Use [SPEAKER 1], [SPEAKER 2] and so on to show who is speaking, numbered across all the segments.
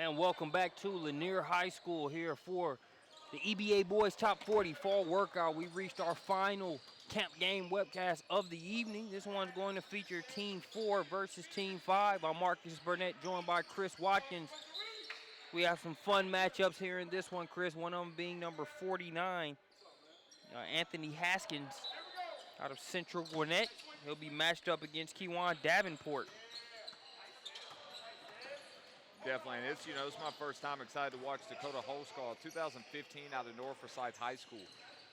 [SPEAKER 1] And welcome back to Lanier High School here for the EBA Boys Top 40 Fall Workout. We reached our final camp game webcast of the evening. This one's going to feature Team 4 versus Team 5. I'm Marcus Burnett, joined by Chris Watkins. We have some fun matchups here in this one, Chris. One of them being number 49, Anthony Haskins out of Central Gwinnett. He'll be matched up against Kewan Davenport.
[SPEAKER 2] Definitely, and it's my first time excited to watch Dakota Holsclaw, 2015 out of North Forsyth High School.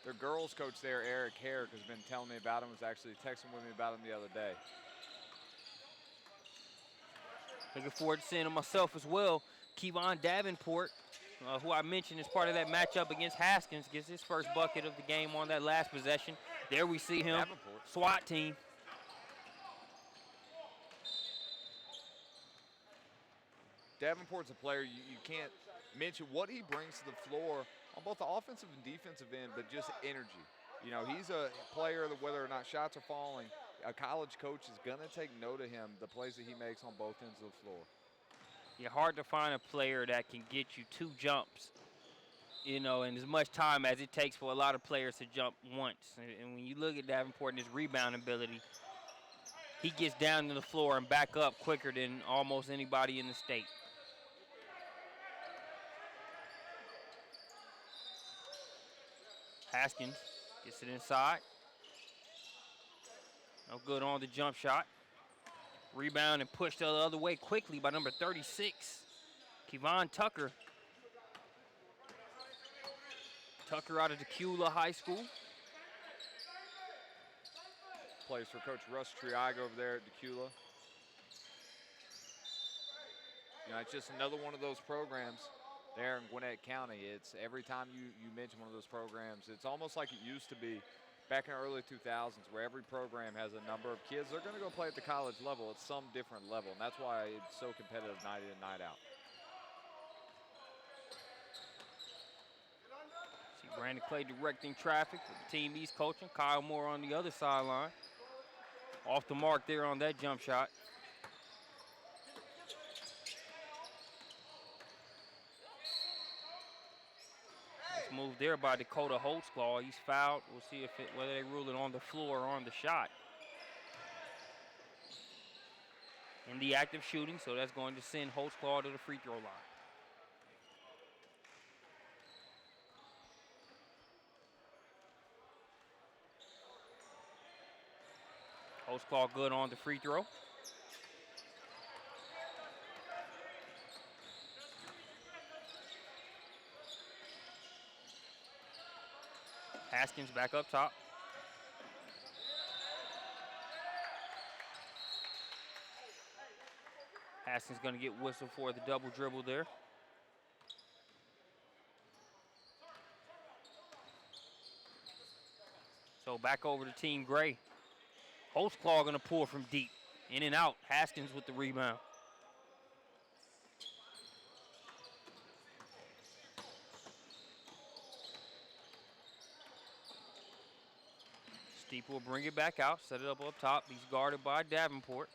[SPEAKER 2] Their girls coach there, Eric Herrick, has been telling me about him, was actually texting with me about him the other day.
[SPEAKER 1] Looking forward to seeing him myself as well. Kewan Davenport, who I mentioned as part of that matchup against Haskins, gets his first bucket of the game on that last possession. There we see him,
[SPEAKER 2] Davenport.
[SPEAKER 1] SWAT team.
[SPEAKER 2] Davenport's a player you can't mention what he brings to the floor on both the offensive and defensive end, but just energy. He's a player that whether or not shots are falling, a college coach is going to take note of him, the plays that he makes on both ends of the floor.
[SPEAKER 1] Yeah, hard to find a player that can get you two jumps, in as much time as it takes for a lot of players to jump once. And when you look at Davenport and his rebound ability, he gets down to the floor and back up quicker than almost anybody in the state. Haskins gets it inside. No good on the jump shot. Rebound and pushed the other way quickly by number 36, Kevan Tucker. Tucker out of Decula High School.
[SPEAKER 2] Plays for Coach Russ Triago over there at Decula. It's just another one of those programs there in Gwinnett County. It's every time you mention one of those programs, it's almost like it used to be back in the early 2000s where every program has a number of kids. They're going to go play at the college level at some different level, and that's why it's so competitive night in and night out.
[SPEAKER 1] See Brandon Clay directing traffic with the team he's coaching. Kyle Moore on the other sideline. Off the mark there on that jump shot. Nice move there by Dakota Holsclaw. He's fouled. We'll see whether they rule it on the floor or on the shot. In the act of shooting, so that's going to send Holsclaw to the free throw line. Holsclaw good on the free throw. Haskins back up top. Haskins going to get whistled for the double dribble there. So back over to Team Gray. Holsclaw going to pull from deep. In and out. Haskins with the rebound. Steeple will bring it back out. Set it up top. He's guarded by Davenport.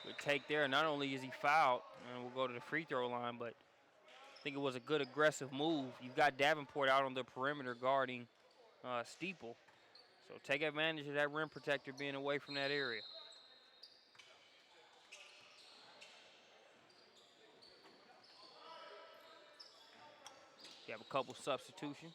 [SPEAKER 1] Good take there. Not only is he fouled, and we'll go to the free throw line, but I think it was a good aggressive move. You've got Davenport out on the perimeter guarding Steeple. So take advantage of that rim protector being away from that area. You have a couple substitutions.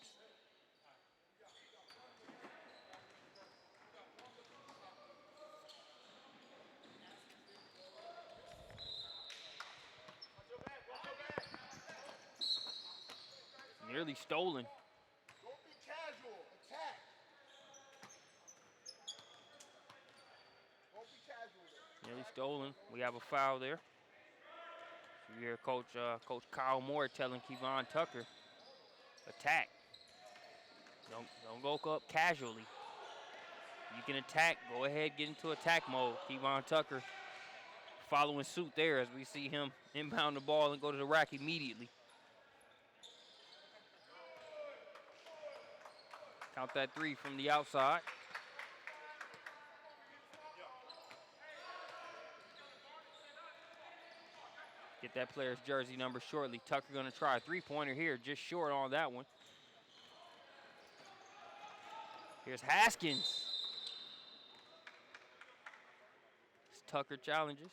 [SPEAKER 1] Nearly stolen.
[SPEAKER 3] Don't be casual. Attack. Don't be casual.
[SPEAKER 1] Nearly stolen. We have a foul there. So you hear Coach Kyle Moore telling Kevan Tucker, attack. Don't go up casually. You can attack. Go ahead, get into attack mode. Kevan Tucker following suit there as we see him inbound the ball and go to the rack immediately. Count that three from the outside. Get that player's jersey number shortly. Tucker going to try a three-pointer here, just short on that one. Here's Haskins. Tucker challenges.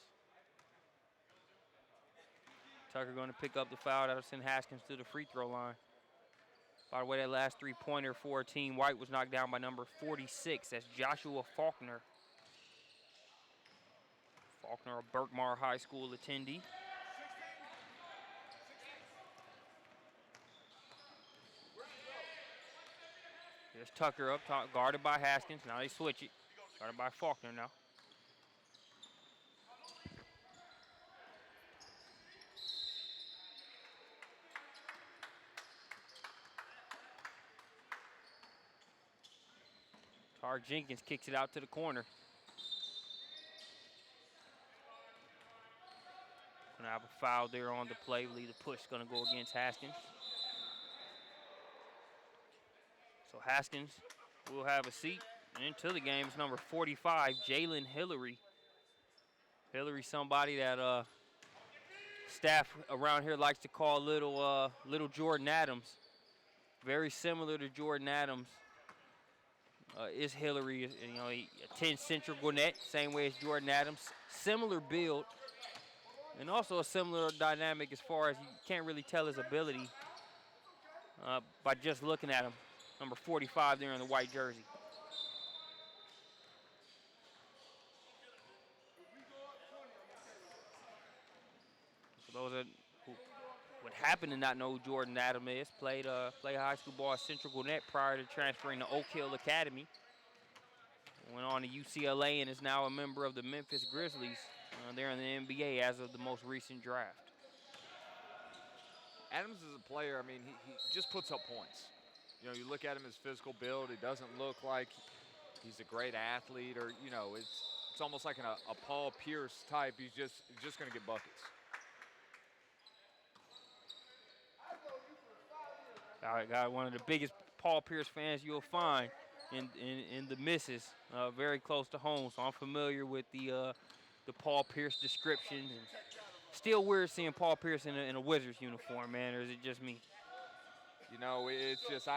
[SPEAKER 1] Tucker going to pick up the foul. That'll send Haskins to the free throw line. By the way, that last three-pointer for Team White was knocked down by number 46. That's Joshua Faulkner. Faulkner, a Berkmar High School attendee. Here's Tucker up top, guarded by Haskins. Now they switch it. Guarded by Faulkner now. Tar Jenkins kicks it out to the corner. Gonna have a foul there on the play. I believe the push is gonna go against Haskins. So Haskins will have a seat. And into the game is number 45, Jalen Hillary. Hillary, somebody that staff around here likes to call little Jordan Adams. Very similar to Jordan Adams. Is Hillary, he attends Central Gwinnett, same way as Jordan Adams. Similar build, and also a similar dynamic as far as you can't really tell his ability by just looking at him. Number 45 there in the white jersey. For those that would happen to not know who Jordan Adams is, played high school ball at Central Gwinnett prior to transferring to Oak Hill Academy. Went on to UCLA and is now a member of the Memphis Grizzlies. They're in the NBA as of the most recent draft.
[SPEAKER 2] Adams is a player, he just puts up points. You look at him, his physical build, he doesn't look like he's a great athlete, or, it's almost like a Paul Pierce type. He's just going to get buckets.
[SPEAKER 1] I got one of the biggest Paul Pierce fans you'll find in the misses, very close to home. So I'm familiar with the Paul Pierce description. And still weird seeing Paul Pierce in a Wizards uniform, man, or is it just me?
[SPEAKER 2] It's just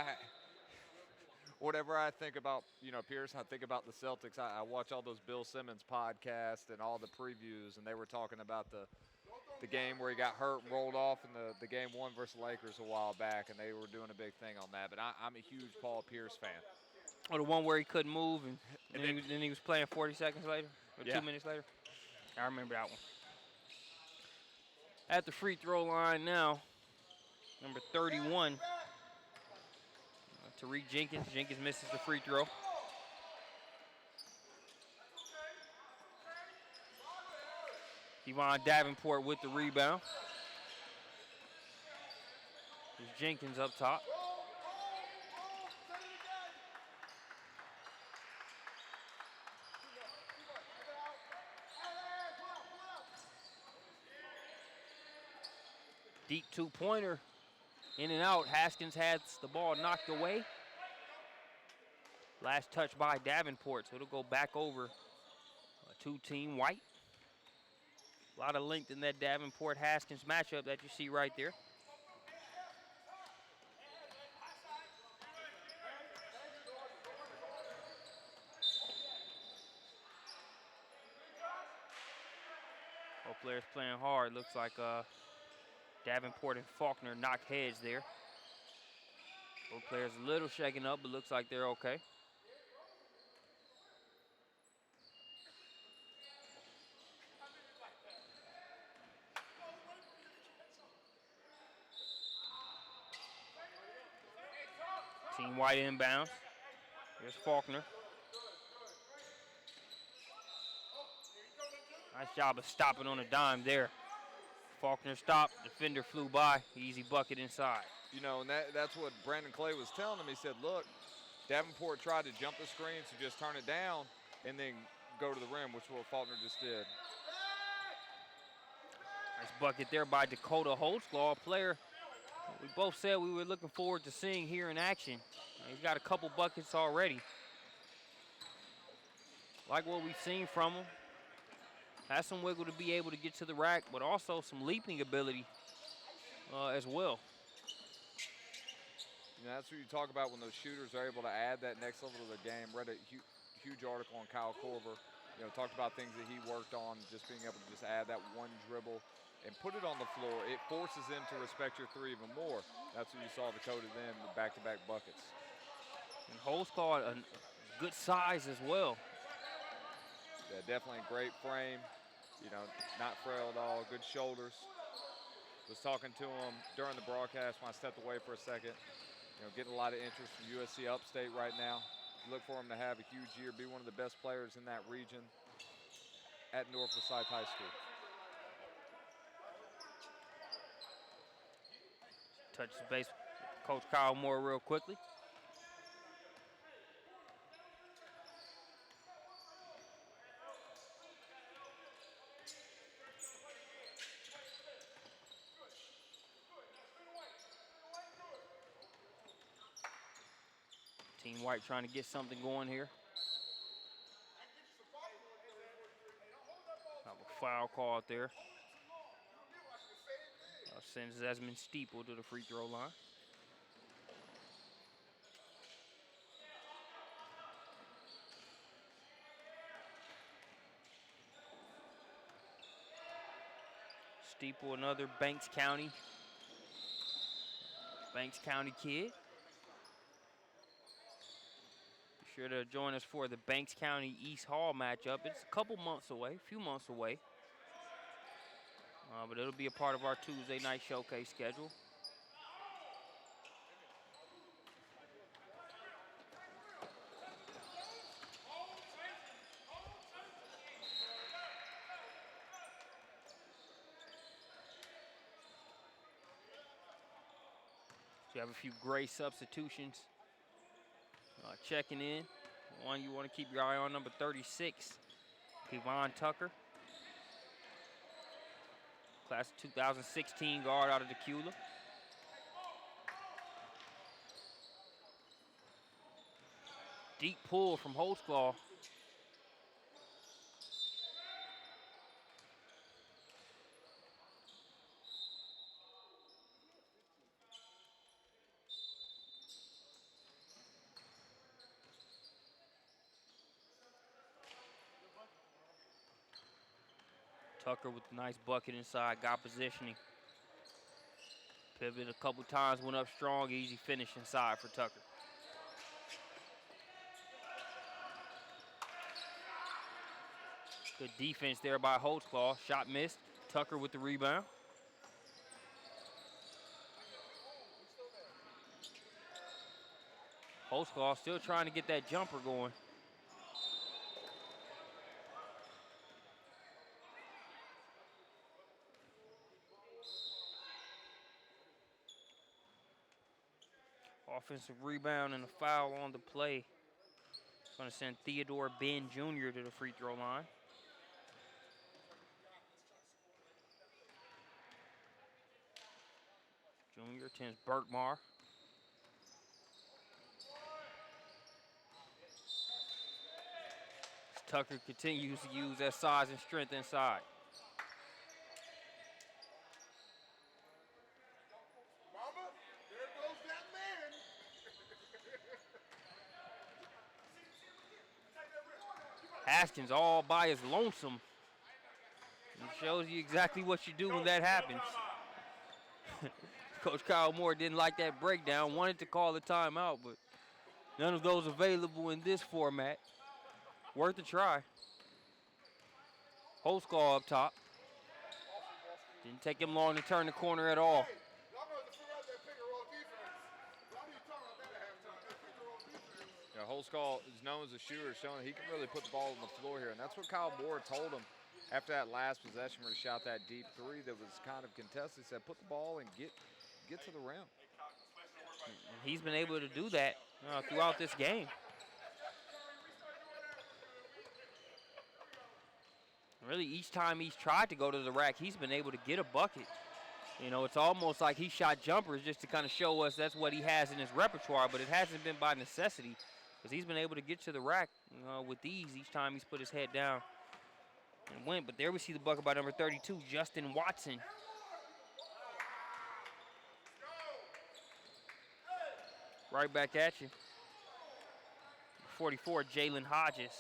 [SPEAKER 2] whatever I think about, Pierce, I think about the Celtics. I watch all those Bill Simmons podcasts and all the previews, and they were talking about the game where he got hurt and rolled off in the game one versus the Lakers a while back, and they were doing a big thing on that. But I'm a huge Paul Pierce fan.
[SPEAKER 1] Oh, the one where he couldn't move, and then he was playing 40 seconds later, or
[SPEAKER 2] Yeah.
[SPEAKER 1] 2 minutes later? I remember that one. At the free throw line now, number 31, Tariq Jenkins. Jenkins misses the free throw. Yvonne Davenport with the rebound. There's Jenkins up top. Deep two-pointer. In and out. Haskins has the ball knocked away. Last touch by Davenport, so it'll go back over to Team White. A lot of length in that Davenport-Haskins matchup that you see right there. Both players playing hard. Looks like Davenport and Faulkner knocked heads there. Both players a little shaken up, but looks like they're okay. Team White inbounds. Here's Faulkner. Nice job of stopping on a dime there. Faulkner stopped, defender flew by, easy bucket inside.
[SPEAKER 2] And that's what Brandon Clay was telling him. He said, look, Davenport tried to jump the screen, so just turn it down and then go to the rim, which is what Faulkner just did.
[SPEAKER 1] Nice bucket there by Dakota Holtzclaw, a player we both said we were looking forward to seeing here in action. He's got a couple buckets already. Like what we've seen from him. Has some wiggle to be able to get to the rack, but also some leaping ability as well.
[SPEAKER 2] You know, that's what you talk about when those shooters are able to add that next level to the game. Read a huge article on Kyle Korver. You know, talked about things that he worked on, just being able to just add that one dribble and put it on the floor. It forces them to respect your three even more. That's what you saw Dakota then, the back-to-back buckets.
[SPEAKER 1] And Holtzclaw, a good size as well.
[SPEAKER 2] Yeah, definitely a great frame. You know, not frail at all, good shoulders. Was talking to him during the broadcast when I stepped away for a second. You know, getting a lot of interest from USC Upstate right now. Look for him to have a huge year, be one of the best players in that region at North Forsyth High School.
[SPEAKER 1] Touches base with Coach Kyle Moore real quickly. Team White trying to get something going here. Have a foul call out there. Sends Desmond Steeple to the free throw line. Steeple, another Banks County kid. Be sure to join us for the Banks County East Hall matchup. It's a couple months away, a few months away. But it'll be a part of our Tuesday night showcase schedule. So you have a few gray substitutions checking in. One you want to keep your eye on, number 36, Kevon Tucker. Class of 2016 guard out of Decula. Deep pull from Holtzclaw. Tucker with a nice bucket inside, got positioning. Pivot a couple times, went up strong, easy finish inside for Tucker. Good defense there by Holtzclaw. Shot missed. Tucker with the rebound. Holtzclaw still trying to get that jumper going. Offensive rebound and a foul on the play. It's going to send Theodore Ben Jr. to the free throw line. Junior tends Burkmar. Tucker continues to use that size and strength inside.
[SPEAKER 3] Mama, there goes that man.
[SPEAKER 1] Haskins all by his lonesome. It shows you exactly what you do when that happens. Coach Kyle Moore didn't like that breakdown, wanted to call the timeout, but none of those available in this format. Worth a try. Holtzclaw up top. Didn't take him long to turn the corner at all.
[SPEAKER 2] Yeah, Holtzclaw is known as a shooter, showing he can really put the ball on the floor here, and that's what Kyle Moore told him after that last possession where he shot that deep three that was kind of contested. He said, put the ball and get to the rim.
[SPEAKER 1] He's been able to do that throughout this game. Really, each time he's tried to go to the rack, he's been able to get a bucket. You know, it's almost like he shot jumpers just to kind of show us that's what he has in his repertoire, but it hasn't been by necessity because he's been able to get to the rack with ease each time he's put his head down and went. But there we see the bucket by number 32, Justin Watson. Right back at you. 44, Jalen Hodges.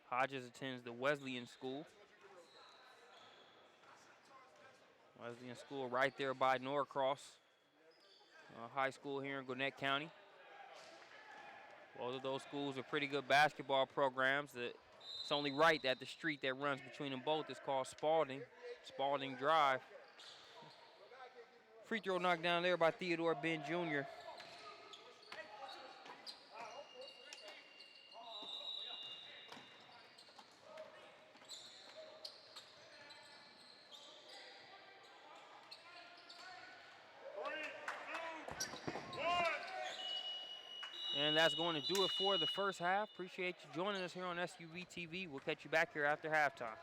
[SPEAKER 1] Hodges attends the Wesleyan School. Wesleyan School right there by Norcross High School here in Gwinnett County. Both of those schools are pretty good basketball programs. It's only right that the street that runs between them both is called Spalding Drive. Free throw knocked down there by Theodore Ben Jr. And that's going to do it for the first half. Appreciate you joining us here on SUVtv. We'll catch you back here after halftime.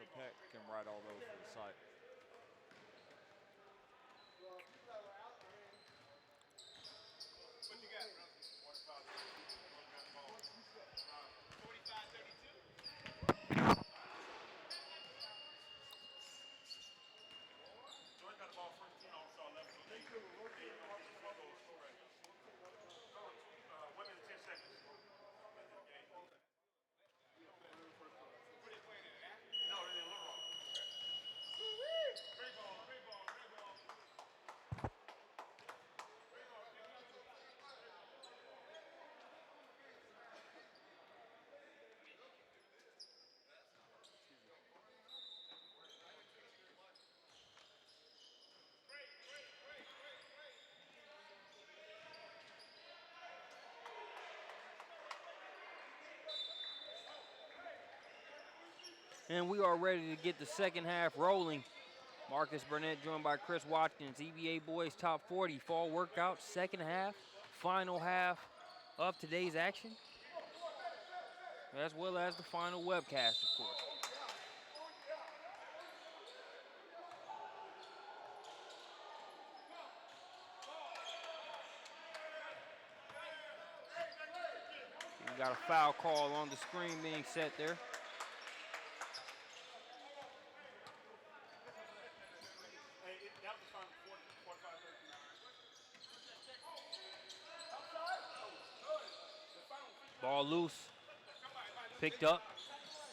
[SPEAKER 2] So Peck can write all those for the site.
[SPEAKER 1] And we are ready to get the second half rolling. Marcus Burnett joined by Chris Watkins. EBA Boys Top 40 Fall Workout, second half, final half of today's action, as well as the final webcast, of course. We got a foul call on the screen being set there. Ball loose, picked up,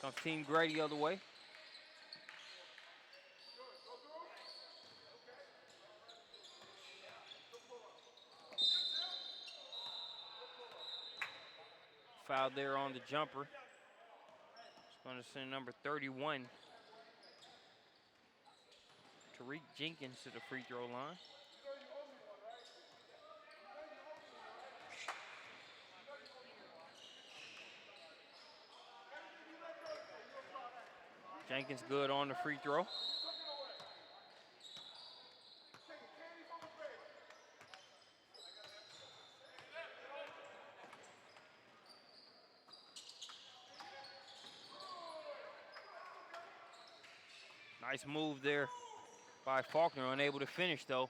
[SPEAKER 1] comes Team Grady the other way. Foul there on the jumper. It's going to send number 31, Tariq Jenkins, to the free throw line. Jenkins good on the free throw. Nice move there by Faulkner, unable to finish though.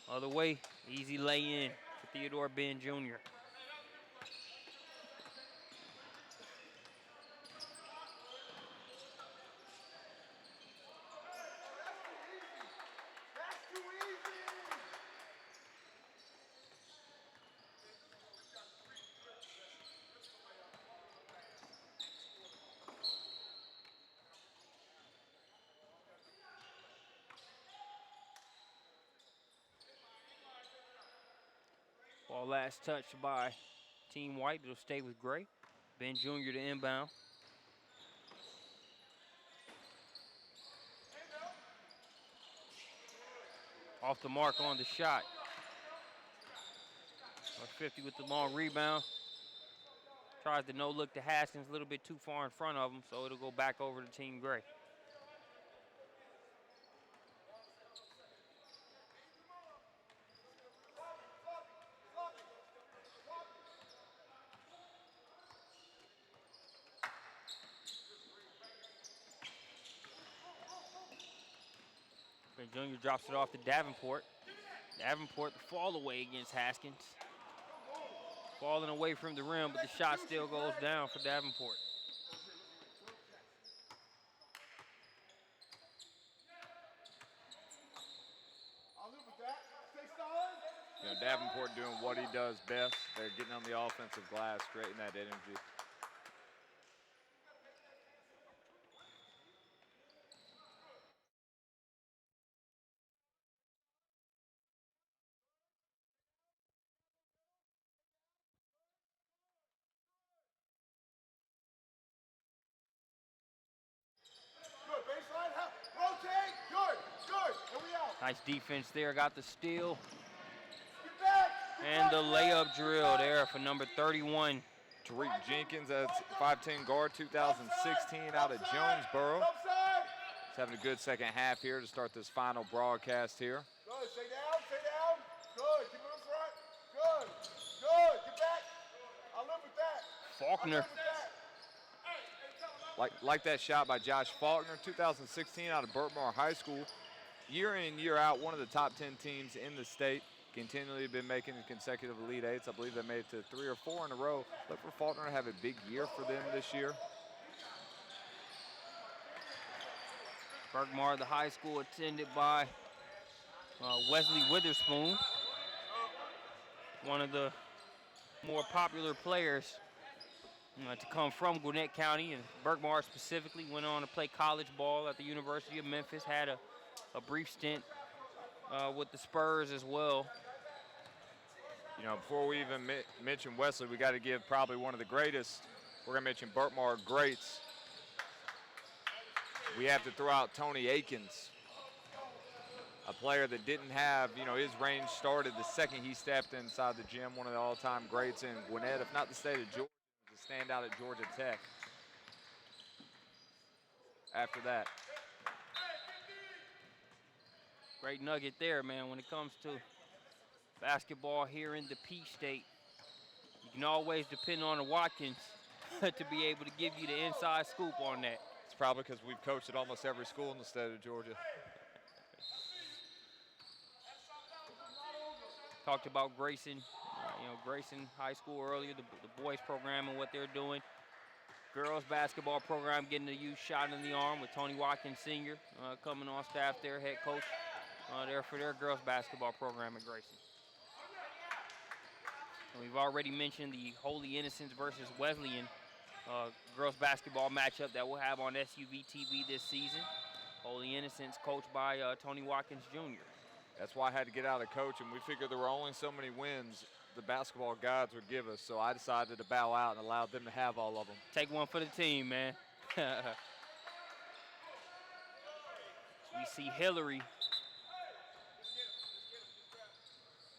[SPEAKER 1] Other way, easy lay in for Theodore Ben Jr. Ball last touched by Team White. It'll stay with Gray. Ben Jr. to inbound. Off the mark on the shot. 50 with the long rebound. Tries the no look to Haskins, a little bit too far in front of him, so it'll go back over to Team Gray. Ben Jr. drops it off to Davenport. Davenport, the fall away against Haskins. Falling away from the rim, but the shot still goes down for Davenport.
[SPEAKER 2] You know, Davenport doing what he does best. They're getting on the offensive glass, creating that energy.
[SPEAKER 1] Nice defense there, got the steal. And the layup drill there for number 31.
[SPEAKER 2] Tariq Jenkins, that's 5'10" guard, 2016 out of Jonesboro. He's having a good second half here to start this final broadcast here.
[SPEAKER 3] Good, stay down. Good, keep it in front. Good, get back. I'll live with that.
[SPEAKER 1] Faulkner.
[SPEAKER 2] Like that shot by Josh Faulkner, 2016 out of Burtmore High School. Year in, year out, one of the top 10 teams in the state. Continually been making consecutive Elite Eights. I believe they made it to 3 or 4 in a row. Look for Faulkner to have a big year for them this year.
[SPEAKER 1] Burtmore, the high school attended by Wesley Witherspoon, one of the more popular players to come from Gwinnett County, and Burtmore specifically went on to play college ball at the University of Memphis, had a brief stint with the Spurs as well.
[SPEAKER 2] You know, before we even mention Wesley, we got to give probably one of the greatest. We're going to mention Burtmore greats. We have to throw out Tony Akins, a player that didn't have, you know, his range started the second he stepped inside the gym, one of the all-time greats in Gwinnett, if not the state of Georgia, to stand out at Georgia Tech. After that.
[SPEAKER 1] Great nugget there, man, when it comes to basketball here in the Peach State. You can always depend on the Watkins to be able to give you the inside scoop on that.
[SPEAKER 2] It's probably because we've coached at almost every school in the state of Georgia.
[SPEAKER 1] Talked about Grayson, Grayson High School earlier, the boys program and what they're doing. Girls basketball program getting a huge shot in the arm with Tony Watkins Sr. Coming on staff there, head coach there for their girls basketball program at Grayson. And we've already mentioned the Holy Innocents versus Wesleyan girls basketball matchup that we'll have on SUVtv this season. Holy Innocents coached by Tony Watkins Jr.
[SPEAKER 2] That's why I had to get out of coaching. We figured there were only so many wins the basketball gods would give us, so I decided to bow out and allowed them to have all of them.
[SPEAKER 1] Take one for the team, man. We see Hillary.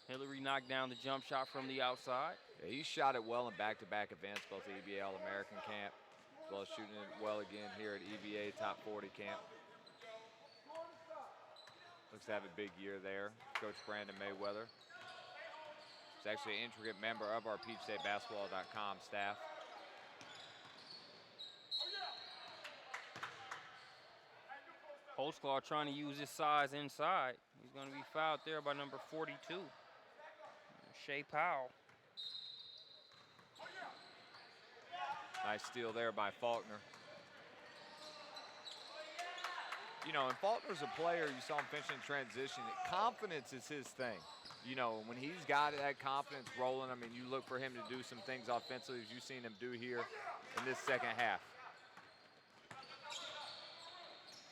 [SPEAKER 1] Hillary knocked down the jump shot from the outside.
[SPEAKER 2] Yeah, he shot it well in back-to-back events, both the EBA All-American Camp, as well as shooting it well again here at EBA Top 40 Camp. Looks to have a big year there. Coach Brandon Mayweather. He's actually an intricate member of our PeachStateBasketball.com staff.
[SPEAKER 1] Holtzclaw trying to use his size inside. He's going to be fouled there by number 42, Shea Powell.
[SPEAKER 2] Nice steal there by Faulkner. You know, and Faulkner's a player, you saw him finish in transition. Confidence is his thing. You know, when he's got that confidence rolling, I mean, you look for him to do some things offensively as you've seen him do here in this second half.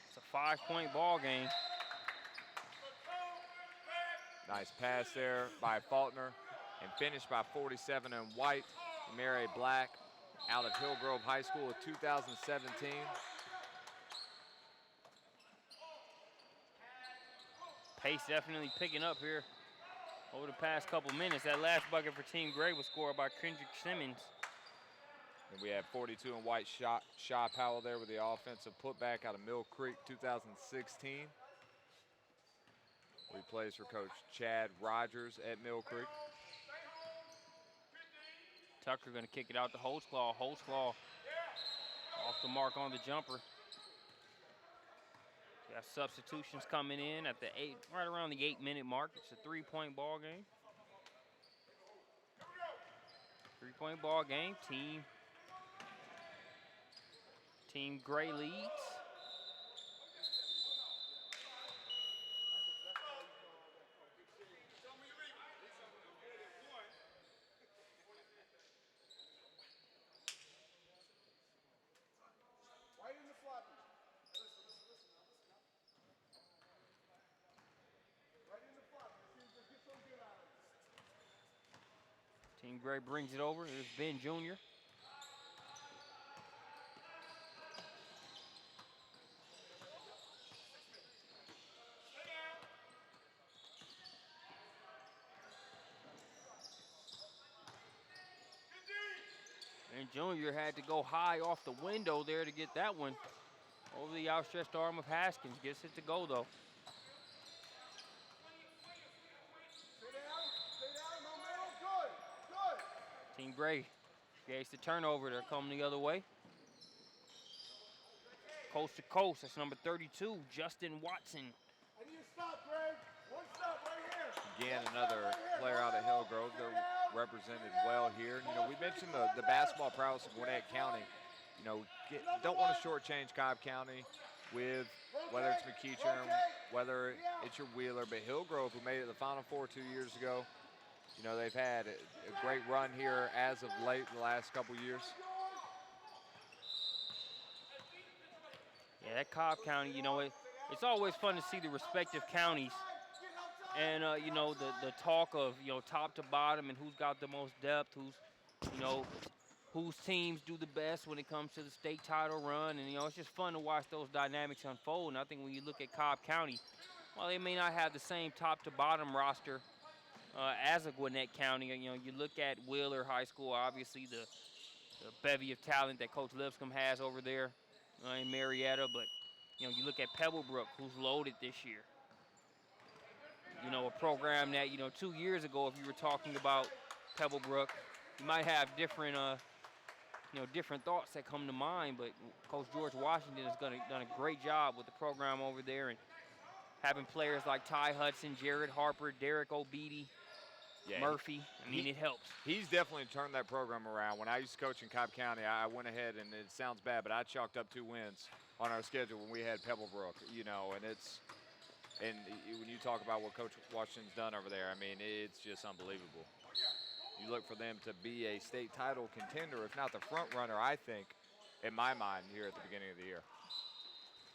[SPEAKER 1] It's a 5-point ball game.
[SPEAKER 2] Nice pass there by Faulkner and finished by 47 and White. Mary Black out of Hillgrove High School of 2017.
[SPEAKER 1] Pace definitely picking up here over the past couple minutes. That last bucket for Team Gray was scored by Kendrick Simmons.
[SPEAKER 2] And we have 42 and White Shaw Powell there with the offensive putback out of Mill Creek 2016. He plays for Coach Chad Rogers at Mill Creek.
[SPEAKER 1] Tucker going to kick it out to Holtzclaw. Holtzclaw off the mark on the jumper. Got substitutions coming in at the right around the 8-minute mark. It's a 3-point ball game. 3-point ball game. Team Gray leads. Team Gray brings it over. Here's Ben Jr. Ben Jr. had to go high off the window there to get that one over the outstretched arm of Haskins. Gets it to go, though. Team Gray gets the turnover. They're coming the other way. Coast to coast. That's number 32, Justin Watson.
[SPEAKER 3] I need to stop, Greg. One stop right here.
[SPEAKER 2] Again, another player out of Hillgrove. They're represented well here. You know, we mentioned the basketball prowess of Gwinnett County. You know, don't want to shortchange Cobb County with whether it's McEachern, whether it's your Wheeler, but Hillgrove, who made it to the Final Four 2 years ago, you know, they've had a great run here as of late the last couple years.
[SPEAKER 1] Yeah, that Cobb County, you know, it's always fun to see the respective counties and, you know, the talk of, you know, top to bottom and who's got the most depth, whose teams do the best when it comes to the state title run. And, you know, it's just fun to watch those dynamics unfold. And I think when you look at Cobb County, while they may not have the same top to bottom roster as a Gwinnett County, you know, you look at Wheeler High School, obviously the bevy of talent that Coach Lipscomb has over there in Marietta, but, you know, you look at Pebblebrook, who's loaded this year. You know, a program that, you know, 2 years ago, if you were talking about Pebblebrook, you might have different, you know, different thoughts that come to mind, but Coach George Washington has done a great job with the program over there and having players like Ty Hudson, Jared Harper, Derek Obedi, Murphy. I mean, it helps. He's
[SPEAKER 2] definitely turned that program around. When I used to coach in Cobb County, I went ahead, and it sounds bad, but I chalked up 2 wins on our schedule when we had Pebblebrook, you know, and when you talk about what Coach Washington's done over there, I mean, it's just unbelievable. You look for them to be a state title contender, if not the front runner, I think, in my mind, here at the beginning of the year.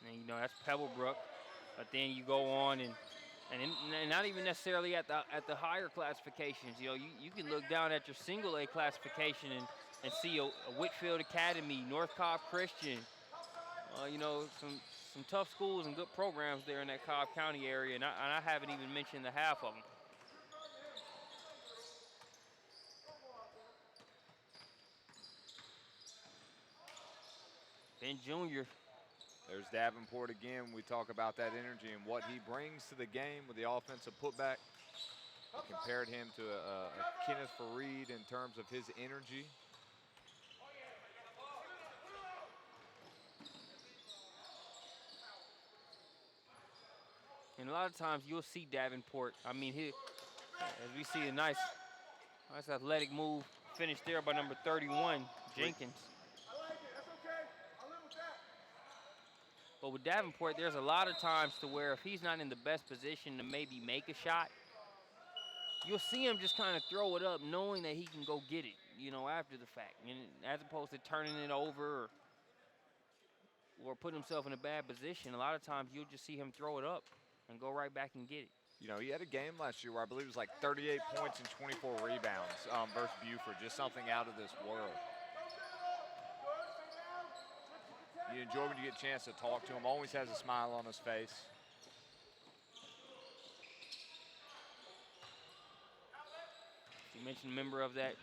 [SPEAKER 1] And, you know, that's Pebblebrook. But then you go on and not even necessarily at the higher classifications. You know, you can look down at your single A classification and see a Whitfield Academy, North Cobb Christian. You know, some tough schools and good programs there in that Cobb County area, and I haven't even mentioned the half of them. Ben Jr.
[SPEAKER 2] There's Davenport again. We talk about that energy and what he brings to the game with the offensive putback. I compared him to a Kenneth Fareed in terms of his energy.
[SPEAKER 1] And a lot of times you'll see Davenport. I mean, as we see a nice athletic move finished there by number 31, Jenkins.
[SPEAKER 3] I like it. That's okay. I'll live with that.
[SPEAKER 1] But with Davenport, there's a lot of times to where if he's not in the best position to maybe make a shot, you'll see him just kind of throw it up knowing that he can go get it, after the fact. And as opposed to turning it over or putting himself in a bad position, a lot of times you'll just see him throw it up and go right back and get it.
[SPEAKER 2] He had a game last year where I believe it was like 38 points and 24 rebounds versus Buford, just something out of this world. You enjoy when you get a chance to talk to him, always has a smile on his face.
[SPEAKER 1] You mentioned a member of that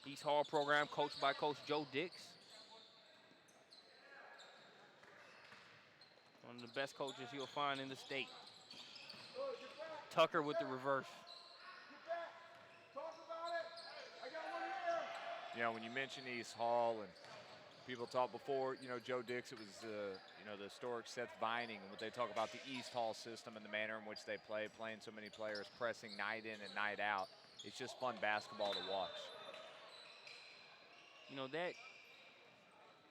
[SPEAKER 1] East Hall program coached by Coach Joe Dix. One of the best coaches you'll find in the state. Tucker with the reverse.
[SPEAKER 3] Talk about it. I got one here.
[SPEAKER 2] When you mention East Hall and people talk before, Joe Dix, it was, the historic Seth Vining, and what they talk about the East Hall system and the manner in which they play, playing so many players, pressing night in and night out. It's just fun basketball to watch.
[SPEAKER 1] That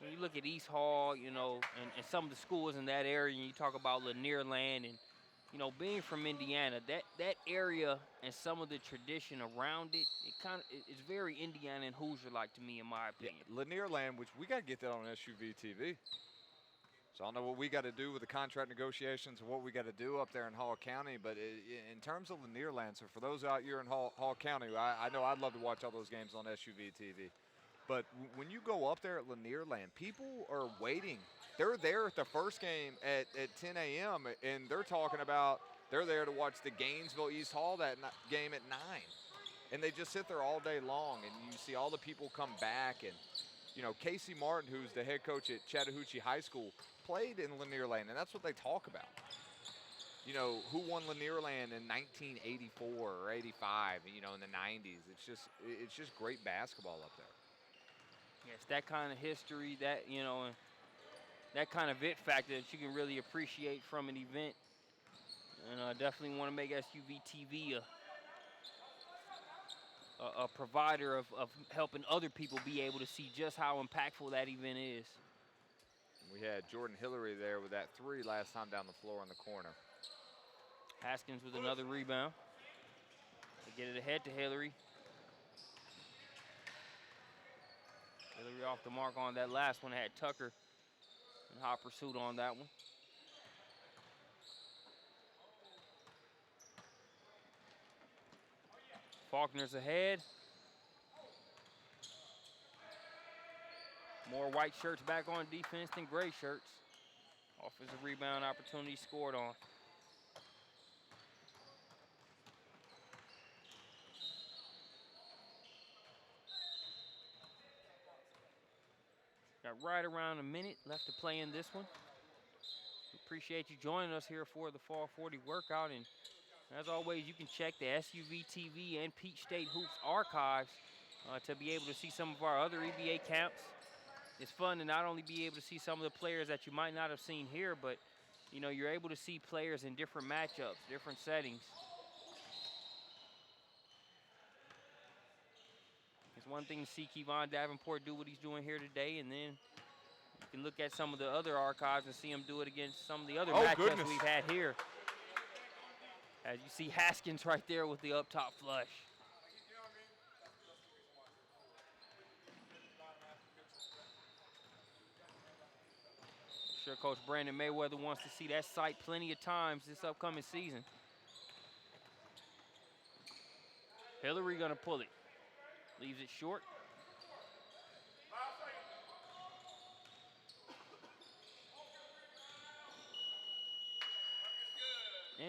[SPEAKER 1] when you look at East Hall, and some of the schools in that area, and you talk about Lanier Land and, being from Indiana, that area and some of the tradition around it, it's very Indiana and Hoosier-like to me, in my opinion.
[SPEAKER 2] Yeah, Lanier Land, which we got to get that on SUVtv. So I don't know what we got to do with the contract negotiations and what we got to do up there in Hall County, but in terms of Lanier Land, so for those out here in Hall County, I know I'd love to watch all those games on SUVtv. But when you go up there at Lanier Land, people are waiting. They're there at the first game at 10 a.m., and they're talking about they're there to watch the Gainesville East Hall game at 9. And they just sit there all day long, and you see all the people come back. And, Casey Martin, who's the head coach at Chattahoochee High School, played in Lanier Land, and that's what they talk about. Who won Lanier Land in 1984 or 85, in the 90s. It's just great basketball up there.
[SPEAKER 1] Yes, that kind of history, that, and that kind of it factor that you can really appreciate from an event. And I definitely want to make SUVtv a provider of helping other people be able to see just how impactful that event is.
[SPEAKER 2] We had Jordan Hillary there with that 3 last time down the floor in the corner.
[SPEAKER 1] Haskins with another rebound. They get it ahead to Hillary. Hillary off the mark on that last one. Had Tucker in hot pursuit on that one. Faulkner's ahead. More white shirts back on defense than gray shirts. Offensive rebound opportunity scored on. Got right around a minute left to play in this one. We appreciate you joining us here for the Fall 40 workout. And as always, you can check the SUVtv and Peach State Hoops archives to be able to see some of our other EBA camps. It's fun to not only be able to see some of the players that you might not have seen here, but you're able to see players in different matchups, different settings. It's one thing to see Kevon Davenport do what he's doing here today, and then you can look at some of the other archives and see him do it against some of the other matchups we've had here. As you see Haskins right there with the up top flush. I'm sure Coach Brandon Mayweather wants to see that sight plenty of times this upcoming season. Hillary gonna pull it. Leaves it short.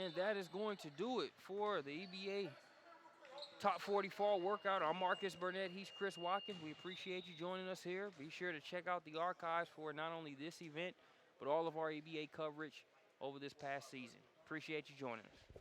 [SPEAKER 1] And that is going to do it for the EBA Top 40 Fall Workout. I'm Marcus Burnett. He's Chris Watkins. We appreciate you joining us here. Be sure to check out the archives for not only this event, but all of our EBA coverage over this past season. Appreciate you joining us.